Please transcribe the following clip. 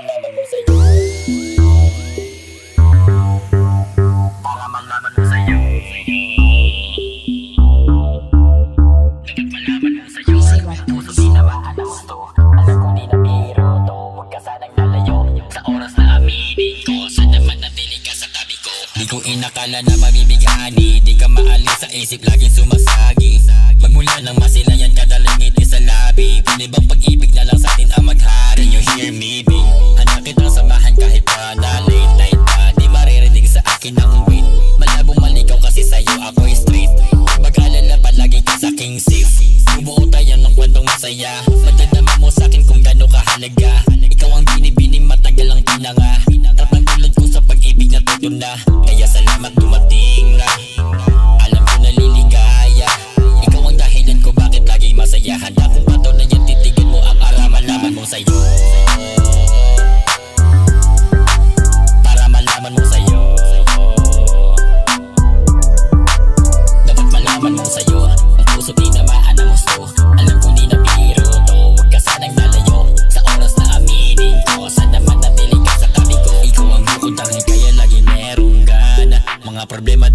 malaman mo sa'yo. Para malaman mo sa'yo. Dapat malaman mo sa'yo. Puso di na maalam to. Alam ko di na biro to. Huwag ka sanang lalayo. Sa oras na aminin ko, sana manatili ka sa tabi ko. Di ko inakala na mabibighani. Di ka maalis sa isip, laging sumasagi. Magmula ng masilayan ka, dalangiti sa labi. Pinibang pag-ibig na lang sa atin ang maghari. Can you hear me, babe? Handa kitang samahan kahit pa na late night pa. Di maririnig sa akin ang wait. Malabong malikaw kasi sa'yo ako'y straight. Mag-alala palagi ka sa'king safe. Bubuo tayo ng kwentong masaya. Magdadama mo sa'kin kung gano'ng kahalaga. Ikaw ang binibining matagal ang tinanga. Tapang tulad ko sa pag-ibig na tutun na. Kaya salamat dumating na. Alam ko naliligaya. Ikaw ang dahilan ko bakit laging masaya. Handa kong patunayan, titigan mo ang malaman mo sa'yo. Para malaman mo sa'yo. Dapat malaman mo sa'yo. Ang puso di na maalam gusto. Alam ko di na biro to. Huwag ka sanang lalayo. Sa oras na aminin ko, sana manatili ka sa tabi ko. Ikaw ang bukod tanging kaya lagi merong gana. Mga problema